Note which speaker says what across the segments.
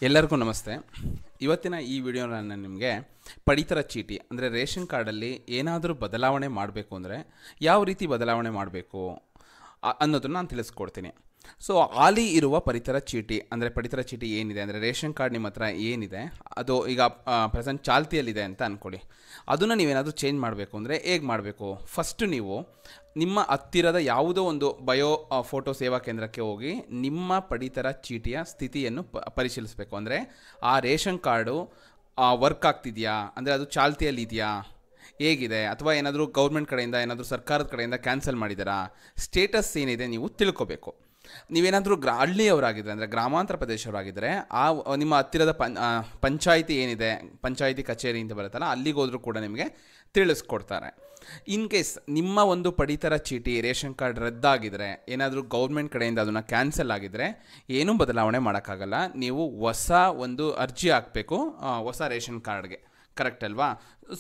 Speaker 1: ಎಲ್ಲರಿಗೂ ನಮಸ್ತೆ. ಇವತ್ತಿನ ಈ ವಿಡಿಯೋನ ನಾನು ನಿಮಗೆ ಪಡಿತರ ಚೀಟಿ ಅಂದರೆ ರೇಷನ್ ಕಾರ್ಡಲ್ಲಿ ಏನಾದರೂ ಬದಲಾವಣೆ ಮಾಡಬೇಕು ಅಂದರೆ ಯಾವ ರೀತಿ ಬದಲಾವಣೆ ಮಾಡಬೇಕು ಅನ್ನೋದನ್ನು ನಾನು ತಿಳಿಸ್ಕೊಡ್ತೀನಿ. ಸೊ ಹಾಲಿ ಇರುವ ಪಡಿತರ ಚೀಟಿ ಅಂದರೆ ಪಡಿತರ ಚೀಟಿ ಏನಿದೆ ಅಂದರೆ ರೇಷನ್ ಕಾರ್ಡ್ ನಿಮ್ಮ ಹತ್ರ ಏನಿದೆ ಅದು ಈಗ ಪ್ರೆಸೆಂಟ್ ಚಾಲ್ತಿಯಲ್ಲಿದೆ ಅಂತ ಅಂದ್ಕೊಳ್ಳಿ. ಅದನ್ನು ನೀವೇನಾದರೂ ಚೇಂಜ್ ಮಾಡಬೇಕು ಅಂದರೆ ಹೇಗೆ ಮಾಡಬೇಕು? ಫಸ್ಟು ನೀವು ನಿಮ್ಮ ಹತ್ತಿರದ ಯಾವುದೋ ಒಂದು ಫೋಟೋ ಸೇವಾ ಕೇಂದ್ರಕ್ಕೆ ಹೋಗಿ ನಿಮ್ಮ ಪಡಿತರ ಚೀಟಿಯ ಸ್ಥಿತಿಯನ್ನು ಪರಿಶೀಲಿಸಬೇಕು. ಅಂದರೆ ಆ ರೇಷನ್ ಕಾರ್ಡು ವರ್ಕ್ ಆಗ್ತಿದೆಯಾ, ಅಂದರೆ ಅದು ಚಾಲ್ತಿಯಲ್ಲಿದೆಯಾ, ಹೇಗಿದೆ, ಅಥವಾ ಏನಾದರೂ ಗೌರ್ಮೆಂಟ್ ಕಡೆಯಿಂದ ಏನಾದರೂ ಸರ್ಕಾರದ ಕಡೆಯಿಂದ ಕ್ಯಾನ್ಸಲ್ ಮಾಡಿದಾರಾ, ಸ್ಟೇಟಸ್ ಏನಿದೆ ನೀವು ತಿಳ್ಕೊಬೇಕು. ನೀವೇನಾದರೂ ಹಳ್ಳಿಯವರಾಗಿದ್ದರೆ ಅಂದರೆ ಗ್ರಾಮಾಂತರ ಪ್ರದೇಶವರಾಗಿದ್ದರೆ ನಿಮ್ಮ ಹತ್ತಿರದ ಪಂಚಾಯಿತಿ ಏನಿದೆ, ಪಂಚಾಯಿತಿ ಕಚೇರಿ ಅಂತ ಬರುತ್ತಲ್ಲ, ಅಲ್ಲಿಗೆ ಹೋದರೂ ಕೂಡ ನಿಮಗೆ ತಿಳಿಸ್ಕೊಡ್ತಾರೆ. ಇನ್ ಕೇಸ್ ನಿಮ್ಮ ಒಂದು ಪಡಿತರ ಚೀಟಿ ರೇಷನ್ ಕಾರ್ಡ್ ರದ್ದಾಗಿದ್ದರೆ, ಏನಾದರೂ ಗೌರ್ಮೆಂಟ್ ಕಡೆಯಿಂದ ಅದನ್ನು ಕ್ಯಾನ್ಸಲ್ ಆಗಿದ್ದರೆ ಏನೂ ಬದಲಾವಣೆ ಮಾಡೋಕ್ಕಾಗಲ್ಲ. ನೀವು ಹೊಸ ಒಂದು ಅರ್ಜಿ ಹಾಕಬೇಕು ಹೊಸ ರೇಷನ್ ಕಾರ್ಡ್ಗೆ. ಕರೆಕ್ಟ್ ಅಲ್ವಾ?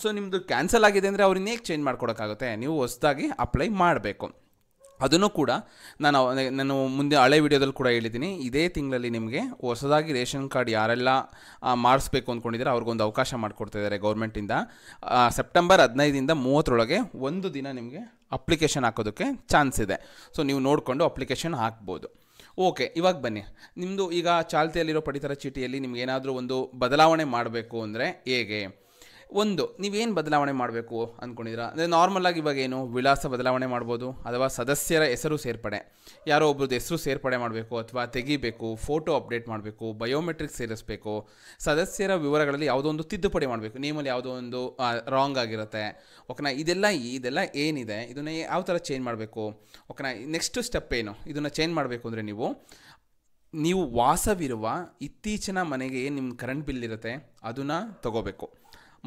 Speaker 1: ಸೊ ನಿಮ್ಮದು ಕ್ಯಾನ್ಸಲ್ ಆಗಿದೆ ಅಂದರೆ ಅವ್ರನ್ನ ಹೇಗೆ ಚೇಂಜ್ ಮಾಡ್ಕೊಡೋಕ್ಕಾಗುತ್ತೆ? ನೀವು ಹೊಸದಾಗಿ ಅಪ್ಲೈ ಮಾಡಬೇಕು. ಅದನ್ನು ಕೂಡ ನಾನು ಮುಂದೆ ಹಳೆ ವಿಡಿಯೋದಲ್ಲಿ ಕೂಡ ಹೇಳಿದ್ದೀನಿ. ಇದೇ ತಿಂಗಳಲ್ಲಿ ನಿಮಗೆ ಹೊಸದಾಗಿ ರೇಷನ್ ಕಾರ್ಡ್ ಯಾರೆಲ್ಲ ಮಾಡಿಸ್ಬೇಕು ಅಂದ್ಕೊಂಡಿದ್ದಾರೆ ಅವ್ರಿಗೊಂದು ಅವಕಾಶ ಮಾಡಿಕೊಡ್ತಾಯಿದ್ದಾರೆ ಗೌರ್ಮೆಂಟಿಂದ. ಸೆಪ್ಟೆಂಬರ್ 15ರಿಂದ 30ರೊಳಗೆ ಒಂದು ದಿನ ನಿಮಗೆ ಅಪ್ಲಿಕೇಶನ್ ಹಾಕೋದಕ್ಕೆ ಚಾನ್ಸ್ ಇದೆ. ಸೊ ನೀವು ನೋಡಿಕೊಂಡು ಅಪ್ಲಿಕೇಶನ್ ಹಾಕ್ಬೋದು. ಓಕೆ, ಇವಾಗ ಬನ್ನಿ. ನಿಮ್ಮದು ಈಗ ಚಾಲ್ತಿಯಲ್ಲಿರೋ ಪಡಿತರ ಚೀಟಿಯಲ್ಲಿ ನಿಮ್ಗೆ ಏನಾದರೂ ಒಂದು ಬದಲಾವಣೆ ಮಾಡಬೇಕು ಅಂದರೆ ಹೇಗೆ? ಒಂದು ನೀವೇನು ಬದಲಾವಣೆ ಮಾಡಬೇಕು ಅಂದ್ಕೊಂಡಿದ್ದೀರಾ ಅಂದರೆ ನಾರ್ಮಲಾಗಿ ಇವಾಗ ಏನು ವಿಳಾಸ ಬದಲಾವಣೆ ಮಾಡ್ಬೋದು, ಅಥವಾ ಸದಸ್ಯರ ಹೆಸರು ಸೇರ್ಪಡೆ, ಯಾರೋ ಒಬ್ರದ್ದು ಹೆಸರು ಸೇರ್ಪಡೆ ಮಾಡಬೇಕು ಅಥವಾ ತೆಗಿಬೇಕು, ಫೋಟೋ ಅಪ್ಡೇಟ್ ಮಾಡಬೇಕು, ಬಯೋಮೆಟ್ರಿಕ್ ಸೇರಿಸಬೇಕು, ಸದಸ್ಯರ ವಿವರಗಳಲ್ಲಿ ಯಾವುದೋ ಒಂದು ತಿದ್ದುಪಡಿ ಮಾಡಬೇಕು, ನೇಮಲ್ಲಿ ಯಾವುದೋ ಒಂದು ರಾಂಗ್ ಆಗಿರುತ್ತೆ. ಓಕೆನಾ? ಇದೆಲ್ಲ ಏನಿದೆ ಇದನ್ನು ಯಾವ ಥರ ಚೇಂಜ್ ಮಾಡಬೇಕು? ಓಕೆನಾ? ನೆಕ್ಸ್ಟ್ ಸ್ಟೆಪ್ ಏನು? ಇದನ್ನು ಚೇಂಜ್ ಮಾಡಬೇಕು ಅಂದರೆ ನೀವು ವಾಸವಿರುವ ಇತ್ತೀಚಿನ ಮನೆಗೆ ಏನು ನಿಮ್ಮ ಕರೆಂಟ್ ಬಿಲ್ ಇರುತ್ತೆ ಅದನ್ನು ತಗೋಬೇಕು.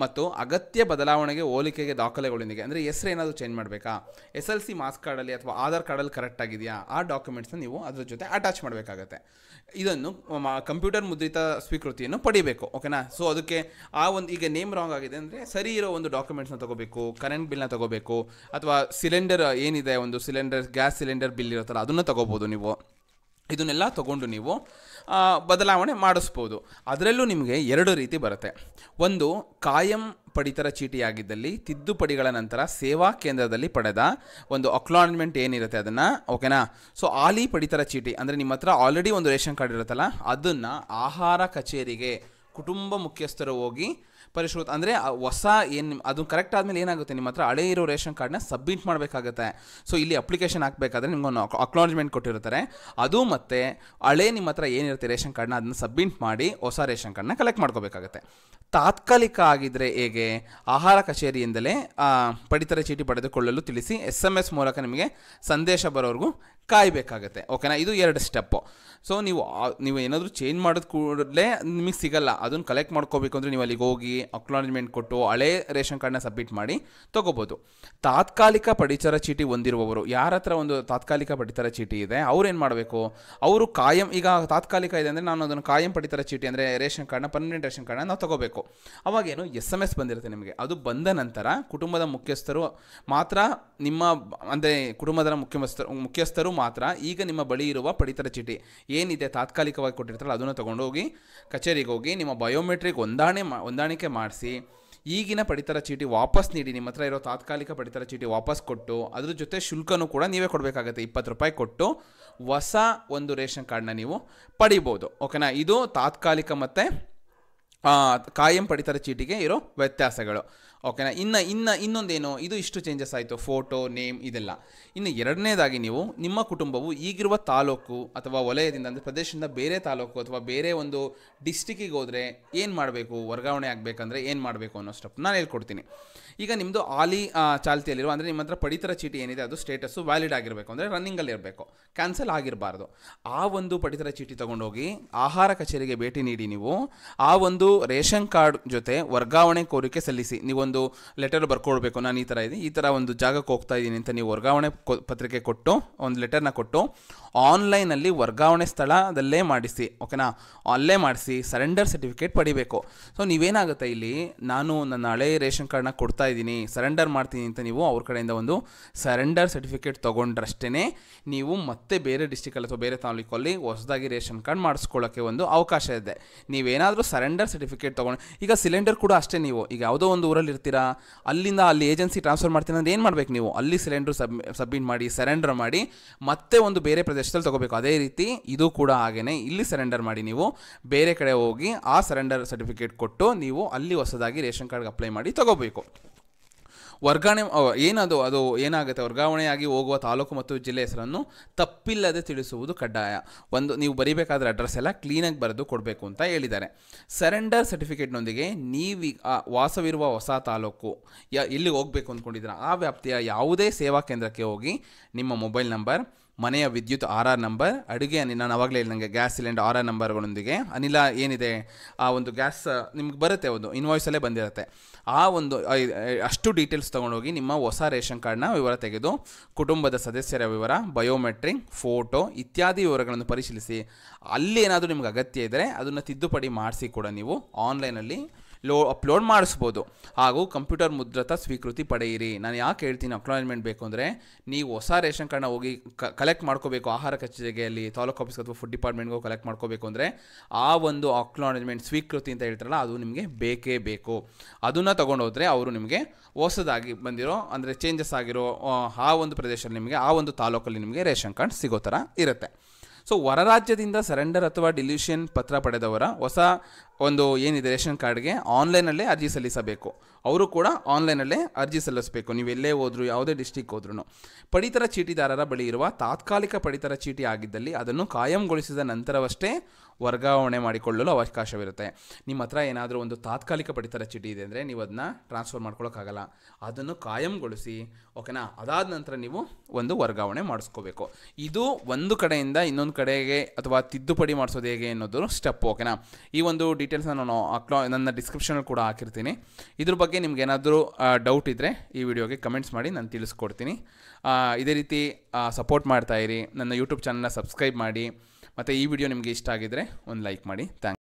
Speaker 1: ಮತ್ತು ಅಗತ್ಯ ಬದಲಾವಣೆಗೆ ಹೋಲಿಕೆಗೆ ದಾಖಲೆಗಳೊಂದಿಗೆ, ಅಂದರೆ ಹೆಸರು ಏನಾದರೂ ಚೇಂಜ್ ಮಾಡಬೇಕಾ, SLC ಮಾರ್ಕ್ಸ್ ಕಾರ್ಡಲ್ಲಿ ಅಥವಾ ಆಧಾರ್ ಕಾರ್ಡಲ್ಲಿ ಕರೆಕ್ಟ್ ಆಗಿದೆಯಾ, ಆ ಡಾಕ್ಯುಮೆಂಟ್ಸ್ನ ನೀವು ಅದ್ರ ಜೊತೆ ಅಟ್ಯಾಚ್ ಮಾಡಬೇಕಾಗತ್ತೆ. ಇದನ್ನು ಕಂಪ್ಯೂಟರ್ ಮುದ್ರಿತ ಸ್ವೀಕೃತಿಯನ್ನು ಪಡಿಬೇಕು. ಓಕೆನಾ? ಸೊ ಅದಕ್ಕೆ ಈಗ ನೇಮ್ ರಾಂಗ್ ಆಗಿದೆ ಅಂದರೆ ಸರಿ ಇರೋ ಒಂದು ಡಾಕ್ಯುಮೆಂಟ್ಸ್ನ ತೊಗೋಬೇಕು, ಕರೆಂಟ್ ಬಿಲ್ನ ತೊಗೋಬೇಕು, ಅಥವಾ ಸಿಲಿಂಡರ್ ಏನಿದೆ ಒಂದು ಗ್ಯಾಸ್ ಸಿಲಿಂಡರ್ ಬಿಲ್ ಇರುತ್ತಲ್ಲ ಅದನ್ನು ತೊಗೋಬೋದು. ನೀವು ಇದನ್ನೆಲ್ಲ ತೊಗೊಂಡು ನೀವು ಬದಲಾವಣೆ ಮಾಡಿಸ್ಬೋದು. ಅದರಲ್ಲೂ ನಿಮಗೆ 2 ರೀತಿ ಬರುತ್ತೆ. ಒಂದು ಕಾಯಂ ಪಡಿತರ ಚೀಟಿಯಾಗಿದ್ದಲ್ಲಿ ತಿದ್ದುಪಡಿಗಳ ನಂತರ ಸೇವಾ ಕೇಂದ್ರದಲ್ಲಿ ಪಡೆದ ಒಂದು ಅಕ್ನಾಲೆಜ್ಮೆಂಟ್ ಏನಿರುತ್ತೆ ಅದನ್ನು. ಓಕೆನಾ? ಸೊ ಹಾಲಿ ಪಡಿತರ ಚೀಟಿ ಅಂದರೆ ನಿಮ್ಮ ಹತ್ರ ಆಲ್ರೆಡಿ ಒಂದು ರೇಷನ್ ಕಾರ್ಡ್ ಇರುತ್ತಲ್ಲ ಅದನ್ನು ಆಹಾರ ಕಚೇರಿಗೆ ಕುಟುಂಬ ಮುಖ್ಯಸ್ಥರು ಹೋಗಿ ಪರಿಶೋಧ ಅಂದರೆ ಹೊಸ ಅದು ಕರೆಕ್ಟ್ ಆದಮೇಲೆ ಏನಾಗುತ್ತೆ, ನಿಮ್ಮ ಹತ್ರ ಹಳೆ ಇರೋ ರೇಷನ್ ಕಾರ್ಡ್ನ ಸಬ್ಮಿಟ್ ಮಾಡಬೇಕಾಗುತ್ತೆ. ಸೊ ಇಲ್ಲಿ ಅಪ್ಲಿಕೇಶನ್ ಹಾಕಬೇಕಾದ್ರೆ ನಿಮ್ಗೊಂದು ಅಕ್ನಾಲೆಜ್ಮೆಂಟ್ ಕೊಟ್ಟಿರ್ತಾರೆ, ಅದು ಮತ್ತು ಹಳೆ ನಿಮ್ಮ ಹತ್ರ ಏನಿರುತ್ತೆ ರೇಷನ್ ಕಾರ್ಡ್ನ ಅದನ್ನು ಸಬ್ಮಿಟ್ ಮಾಡಿ ಹೊಸ ರೇಷನ್ ಕಾರ್ಡ್ನ ಕಲೆಕ್ಟ್ ಮಾಡ್ಕೋಬೇಕಾಗತ್ತೆ. ತಾತ್ಕಾಲಿಕ ಆಗಿದ್ದರೆ ಹೇಗೆ? ಆಹಾರ ಕಚೇರಿಯಿಂದಲೇ ಪಡಿತರ ಚೀಟಿ ಪಡೆದುಕೊಳ್ಳಲು ತಿಳಿಸಿ SMS ಮೂಲಕ ನಿಮಗೆ ಸಂದೇಶ ಬರೋವರೆಗೂ ಕಾಯಬೇಕಾಗತ್ತೆ. ಓಕೆನಾ? ಇದು 2 ಸ್ಟೆಪ್ಪು. ಸೊ ನೀವು ಏನಾದರೂ ಚೇಂಜ್ ಮಾಡೋದು ಕೂಡಲೇ ನಿಮಗೆ ಸಿಗಲ್ಲ. ಅದನ್ನು ಕಲೆಕ್ಟ್ ಮಾಡ್ಕೋಬೇಕು ಅಂದರೆ ನೀವು ಅಲ್ಲಿಗೆ ಹೋಗಿ ಅಕ್ನಾಲೆಜ್ಮೆಂಟ್ ಕೊಟ್ಟು ಹಳೆ ರೇಷನ್ ಕಾರ್ಡ್ನ ಸಬ್ಮಿಟ್ ಮಾಡಿ ತೊಗೋಬೋದು. ತಾತ್ಕಾಲಿಕ ಪಡಿತರ ಚೀಟಿ ಹೊಂದಿರುವವರು, ಯಾರ ಹತ್ರ ಒಂದು ತಾತ್ಕಾಲಿಕ ಪಡಿತರ ಚೀಟಿ ಇದೆ ಅವ್ರೇನು ಮಾಡಬೇಕು? ಅವರು ಕಾಯಂ, ಈಗ ತಾತ್ಕಾಲಿಕ ಇದೆ ಅಂದರೆ ನಾನು ಅದನ್ನು ಕಾಯಂ ಪಡಿತರ ಚೀಟಿ ಅಂದರೆ ರೇಷನ್ ಕಾರ್ಡ್ನ ಪರ್ಮನೆಂಟ್ ರೇಷನ್ ಕಾರ್ಡ್ನ ನಾವು ತೊಗೋಬೇಕು. ಅವಾಗೇನು SMS ಬಂದಿರುತ್ತೆ ನಿಮಗೆ. ಅದು ಬಂದ ನಂತರ ಕುಟುಂಬದ ಮುಖ್ಯಸ್ಥರು ಮಾತ್ರ ಅಂದರೆ ಕುಟುಂಬದ ಮುಖ್ಯಸ್ಥರು ಮಾತ್ರ ಈಗ ನಿಮ್ಮ ಬಳಿ ಇರುವ ಪಡಿತರ ಚೀಟಿ ಏನಿದೆ ತಾತ್ಕಾಲಿಕವಾಗಿ ಕೊಟ್ಟಿರ್ತಾರಲ್ಲ ಅದನ್ನು ತೊಗೊಂಡು ಹೋಗಿ ಕಚೇರಿಗೆ ಹೋಗಿ ನಿಮ್ಮ ಬಯೋಮೆಟ್ರಿಕ್ ಹೊಂದಾಣಿಕೆ ಮಾಡಿಸಿ ಈಗಿನ ಪಡಿತರ ಚೀಟಿ ವಾಪಸ್ ನೀಡಿ. ನಿಮ್ಮ ಹತ್ರ ಇರೋ ತಾತ್ಕಾಲಿಕ ಪಡಿತರ ಚೀಟಿ ವಾಪಸ್ ಕೊಟ್ಟು ಅದ್ರ ಜೊತೆ ಶುಲ್ಕನೂ ಕೂಡ ನೀವೇ ಕೊಡಬೇಕಾಗತ್ತೆ. 20 ರೂಪಾಯಿ ಕೊಟ್ಟು ಹೊಸ ಒಂದು ರೇಷನ್ ಕಾರ್ಡ್ನ ನೀವು ಪಡಿಬೋದು. ಓಕೆನಾ? ಇದು ತಾತ್ಕಾಲಿಕ ಮತ್ತು ಕಾಯಂ ಪಡಿತರ ಚೀಟಿಗೆ ಇರೋ ವ್ಯತ್ಯಾಸಗಳು. ಓಕೆನಾ? ಇನ್ನೊಂದೇನು, ಇದು ಇಷ್ಟು ಚೇಂಜಸ್ ಆಯಿತು, ಫೋಟೋ, ನೇಮ್ ಇದೆಲ್ಲ. ಇನ್ನು 2ನೇದಾಗಿ ನೀವು ನಿಮ್ಮ ಕುಟುಂಬವು ಈಗಿರುವ ತಾಲೂಕು ಅಥವಾ ವಲಯದಿಂದ ಅಂದರೆ ಪ್ರದೇಶದಿಂದ ಬೇರೆ ತಾಲೂಕು ಅಥವಾ ಬೇರೆ ಒಂದು ಡಿಸ್ಟಿಕ್ಕಿಗೆ ಹೋದರೆ ಏನು ಮಾಡಬೇಕು, ವರ್ಗಾವಣೆ ಆಗಬೇಕಂದ್ರೆ ಏನು ಮಾಡಬೇಕು ಅನ್ನೋ ಸ್ಟೆಪ್ ನಾನು ಹೇಳ್ಕೊಡ್ತೀನಿ. ಈಗ ನಿಮ್ಮದು ಹಾಲಿ ಚಾಲ್ತಿಯಲ್ಲಿರುವ ಅಂದರೆ ನಿಮ್ಮ ಹತ್ರ ಪಡಿತರ ಚೀಟಿ ಏನಿದೆ ಅದು ಸ್ಟೇಟಸ್ಸು ವ್ಯಾಲಿಡ್ ಆಗಿರಬೇಕು, ಅಂದರೆ ರನ್ನಿಂಗಲ್ಲಿ ಇರಬೇಕು, ಕ್ಯಾನ್ಸಲ್ ಆಗಿರಬಾರ್ದು. ಆ ಒಂದು ಪಡಿತರ ಚೀಟಿ ತೊಗೊಂಡೋಗಿ ಆಹಾರ ಕಚೇರಿಗೆ ಭೇಟಿ ನೀಡಿ ನೀವು ಆ ಒಂದು ರೇಷನ್ ಕಾರ್ಡ್ ಜೊತೆ ವರ್ಗಾವಣೆ ಕೋರಿಕೆ ಸಲ್ಲಿಸಿ. ನೀವೊಂದು ಒಂದು ಲೆಟರ್ ಬರ್ಕೊಡ್ಬೇಕು, ನಾನು ಈ ಥರ ಒಂದು ಜಾಗಕ್ಕೆ ಹೋಗ್ತಾ ಇದ್ದೀನಿ ಅಂತ ನೀವು ವರ್ಗಾವಣೆ ಪತ್ರಿಕೆ ಕೊಟ್ಟು ಒಂದು ಲೆಟರ್ನ ಕೊಟ್ಟು ಆನ್ಲೈನಲ್ಲಿ ವರ್ಗಾವಣೆ ಸ್ಥಳದಲ್ಲೇ ಮಾಡಿಸಿ, ಓಕೆನಾ, ಅಲ್ಲೇ ಮಾಡಿಸಿ ಸರೆಂಡರ್ ಸರ್ಟಿಫಿಕೇಟ್ ಪಡಿಬೇಕು. ಸೊ ನೀವೇನಾಗುತ್ತೆ ಇಲ್ಲಿ, ನಾನು ನನ್ನ ಹಳೆ ರೇಷನ್ ಕಾರ್ಡ್ನ ಕೊಡ್ತಾ ಇದ್ದೀನಿ, ಸರೆಂಡರ್ ಮಾಡ್ತೀನಿ ಅಂತ ನೀವು ಅವ್ರ ಕಡೆಯಿಂದ ಒಂದು ಸರೆಂಡರ್ ಸರ್ಟಿಫಿಕೇಟ್ ತೊಗೊಂಡ್ರಷ್ಟೇ ನೀವು ಮತ್ತೆ ಬೇರೆ ಡಿಸ್ಟಿಕಲ್ಲಿ ಅಥವಾ ಬೇರೆ ತಾಲೂಕಲ್ಲಿ ಹೊಸದಾಗಿ ರೇಷನ್ ಕಾರ್ಡ್ ಮಾಡಿಸ್ಕೊಳ್ಳೋಕ್ಕೆ ಒಂದು ಅವಕಾಶ ಇದೆ. ನೀವೇನಾದರೂ ಸರೆಂಡರ್ ಸರ್ಟಿಫಿಕೇಟ್ ತೊಗೊಂಡು, ಈಗ ಸಿಲಿಂಡರ್ ಕೂಡ ಅಷ್ಟೇ, ನೀವು ಈಗ ಯಾವುದೋ ಒಂದು ಊರಲ್ಲಿ ಇರ್ತೀರಾ, ಅಲ್ಲಿಂದ ಅಲ್ಲಿ ಏಜೆನ್ಸಿ ಟ್ರಾನ್ಸ್ಫರ್ ಮಾಡ್ತೀನಿ ಅಂದರೆ ಏನು ಮಾಡಬೇಕು, ನೀವು ಅಲ್ಲಿ ಸಿಲಿಂಡರ್ ಸಬ್ಮಿಟ್ ಮಾಡಿ ಸರೆಂಡರ್ ಮಾಡಿ ಮತ್ತೆ ಒಂದು ಬೇರೆ ಪ್ರದೇಶದಲ್ಲಿ ತೊಗೋಬೇಕು. ಅದೇ ರೀತಿ ಇದು ಕೂಡ ಹಾಗೇ, ಇಲ್ಲಿ ಸರೆಂಡರ್ ಮಾಡಿ ನೀವು ಬೇರೆ ಕಡೆ ಹೋಗಿ ಆ ಸರೆಂಡರ್ ಸರ್ಟಿಫಿಕೇಟ್ ಕೊಟ್ಟು ನೀವು ಅಲ್ಲಿ ಹೊಸದಾಗಿ ರೇಷನ್ ಕಾರ್ಡ್ಗೆ ಅಪ್ಲೈ ಮಾಡಿ ತೊಗೋಬೇಕು. ವರ್ಗಾವಣೆ ಅದು ಏನಾಗುತ್ತೆ, ವರ್ಗಾವಣೆಯಾಗಿ ಹೋಗುವ ತಾಲೂಕು ಮತ್ತು ಜಿಲ್ಲೆ ಹೆಸರನ್ನು ತಪ್ಪಿಲ್ಲದೆ ತಿಳಿಸುವುದು ಕಡ್ಡಾಯ. ನೀವು ಬರೀಬೇಕಾದ್ರೆ ಅಡ್ರೆಸ್ ಎಲ್ಲ ಕ್ಲೀನಾಗಿ ಬರೆದು ಕೊಡಬೇಕು ಅಂತ ಹೇಳಿದ್ದಾರೆ. ಸರೆಂಡರ್ ಸರ್ಟಿಫಿಕೇಟ್ನೊಂದಿಗೆ ನೀವು ವಾಸವಿರುವ ಹೊಸ ತಾಲೂಕು ಎಲ್ಲಿಗೆ ಹೋಗಬೇಕು ಅಂದ್ಕೊಂಡಿದ್ದೀರಾ ಆ ವ್ಯಾಪ್ತಿಯ ಯಾವುದೇ ಸೇವಾ ಕೇಂದ್ರಕ್ಕೆ ಹೋಗಿ ನಿಮ್ಮ ಮೊಬೈಲ್ ನಂಬರ್, ಮನೆಯ ವಿದ್ಯುತ್ RR ನಂಬರ್, ಅಡುಗೆ ನಾನು ಆವಾಗಲೇ ಹೇಳಿದಂಗೆ ಗ್ಯಾಸ್ ಸಿಲಿಂಡರ್ RR ನಂಬರ್ಗಳೊಂದಿಗೆ ಅನಿಲ ಏನಿದೆ ಆ ಒಂದು ಗ್ಯಾಸ್ ನಿಮ್ಗೆ ಬರುತ್ತೆ, ಒಂದು ಇನ್ವಾಯ್ಸಲ್ಲೇ ಬಂದಿರುತ್ತೆ, ಆ ಒಂದು ಅಷ್ಟು ಡೀಟೇಲ್ಸ್ ತೊಗೊಂಡೋಗಿ ನಿಮ್ಮ ಹೊಸ ರೇಷನ್ ಕಾರ್ಡ್ನ ವಿವರ ತೆಗೆದು ಕುಟುಂಬದ ಸದಸ್ಯರ ವಿವರ, ಬಯೋಮೆಟ್ರಿಕ್, ಫೋಟೋ ಇತ್ಯಾದಿ ವಿವರಗಳನ್ನು ಪರಿಶೀಲಿಸಿ ಅಲ್ಲಿ ಏನಾದರೂ ನಿಮ್ಗೆ ಅಗತ್ಯ ಇದ್ದರೆ ಅದನ್ನು ತಿದ್ದುಪಡಿ ಮಾಡಿಸಿ ಕೂಡ ನೀವು ಆನ್ಲೈನಲ್ಲಿ ಅಪ್ಲೋಡ್ ಮಾಡಿಸ್ಬೋದು. ಹಾಗೂ ಕಂಪ್ಯೂಟರ್ ಮುದ್ರಿತ ಸ್ವೀಕೃತಿ ಪಡೆಯಿರಿ. ನಾನು ಯಾಕೆ ಹೇಳ್ತೀನಿ ಅಕ್ನಾಲೆಜ್ಮೆಂಟ್ ಬೇಕು ಅಂದರೆ, ನೀವು ಹೊಸ ರೇಷನ್ ಕಾರ್ಡ್ನ ಹೋಗಿ ಕಲೆಕ್ಟ್ ಮಾಡ್ಕೋಬೇಕು, ಆಹಾರ ಕಚೇರಿಯಲ್ಲಿ ತಾಲೂಕು ಆಫೀಸ್ ಅಥವಾ ಫುಡ್ ಡಿಪಾರ್ಟ್ಮೆಂಟ್ಗೆ ಕಲೆಕ್ಟ್ ಮಾಡ್ಕೋಬೇಕು ಅಂದರೆ ಆ ಒಂದು ಅಕ್ನಾಲೆಜ್ಮೆಂಟ್ ಸ್ವೀಕೃತಿ ಅಂತ ಹೇಳ್ತಾರಲ್ಲ ಅದು ನಿಮಗೆ ಬೇಕೇ ಬೇಕು. ಅದನ್ನು ತೊಗೊಂಡೋದ್ರೆ ಅವರು ನಿಮಗೆ ಹೊಸದಾಗಿ ಬಂದಿರೋ ಅಂದರೆ ಚೇಂಜಸ್ ಆಗಿರೋ ಆ ಒಂದು ಪ್ರದೇಶದಲ್ಲಿ ನಿಮಗೆ ಆ ಒಂದು ತಾಲೂಕಲ್ಲಿ ನಿಮಗೆ ರೇಷನ್ ಕಾರ್ಡ್ ಸಿಗೋ ಥರ ಇರುತ್ತೆ. ಸೊ ಹೊರ ರಾಜ್ಯದಿಂದ ಸರೆಂಡರ್ ಅಥವಾ ಡಿಲ್ಯೂಷನ್ ಪತ್ರ ಪಡೆದವರ ಹೊಸ ಒಂದು ಏನಿದೆ ರೇಷನ್ ಕಾರ್ಡ್ಗೆ ಆನ್ಲೈನಲ್ಲೇ ಅರ್ಜಿ ಸಲ್ಲಿಸಬೇಕು. ಅವರು ಕೂಡ ಆನ್ಲೈನಲ್ಲೇ ಅರ್ಜಿ ಸಲ್ಲಿಸಬೇಕು. ನೀವು ಎಲ್ಲೇ ಹೋದರೂ, ಯಾವುದೇ ಡಿಸ್ಟಿಕ್ ಹೋದ್ರೂ. ಪಡಿತರ ಚೀಟಿದಾರರ ಬಳಿ ಇರುವ ತಾತ್ಕಾಲಿಕ ಪಡಿತರ ಚೀಟಿ ಆಗಿದ್ದಲ್ಲಿ ಅದನ್ನು ಕಾಯಂಗೊಳಿಸಿದ ನಂತರವಷ್ಟೇ ವರ್ಗಾವಣೆ ಮಾಡಿಕೊಳ್ಳಲು ಅವಕಾಶವಿರುತ್ತೆ. ನಿಮ್ಮ ಹತ್ರ ಏನಾದರೂ ಒಂದು ತಾತ್ಕಾಲಿಕ ಪಡಿತರ ಚೀಟಿ ಇದೆ ಅಂದರೆ ನೀವು ಅದನ್ನ ಟ್ರಾನ್ಸ್ಫರ್ ಮಾಡ್ಕೊಳ್ಳೋಕ್ಕಾಗಲ್ಲ, ಅದನ್ನು ಕಾಯಂಗೊಳಿಸಿ, ಓಕೆನಾ. ಅದಾದ ನಂತರ ನೀವು ಒಂದು ವರ್ಗಾವಣೆ ಮಾಡಿಸ್ಕೋಬೇಕು. ಇದು ಒಂದು ಕಡೆಯಿಂದ ಇನ್ನೊಂದು ಕಡೆಗೆ ಅಥವಾ ತಿದ್ದುಪಡಿ ಮಾಡಿಸೋದು ಹೇಗೆ ಅನ್ನೋದು ಸ್ಟೆಪ್, ಓಕೆನಾ. ಈ ಒಂದು ಡೀಟೇಲ್ಸ್ನ ನಾನು ನನ್ನ ಡಿಸ್ಕ್ರಿಪ್ಷನಲ್ಲಿ ಕೂಡ ಹಾಕಿರ್ತೀನಿ. ಇದ್ರ ಬಗ್ಗೆ ನಿಮ್ಗೆ ಏನಾದರೂ ಡೌಟ್ ಇದ್ದರೆ ಈ ವಿಡಿಯೋಗೆ ಕಮೆಂಟ್ಸ್ ಮಾಡಿ, ನಾನು ತಿಳಿಸ್ಕೊಡ್ತೀನಿ. ಇದೇ ರೀತಿ ಸಪೋರ್ಟ್ ಮಾಡ್ತಾಯಿರಿ. ನನ್ನ ಯೂಟ್ಯೂಬ್ ಚಾನಲ್ನ ಸಬ್ಸ್ಕ್ರೈಬ್ ಮಾಡಿ. ಮತ್ತು ಈ ವಿಡಿಯೋ ನಿಮಗೆ ಇಷ್ಟ ಆಗಿದ್ದರೆ ಒಂದು ಲೈಕ್ ಮಾಡಿ. ಥ್ಯಾಂಕ್ಸ್.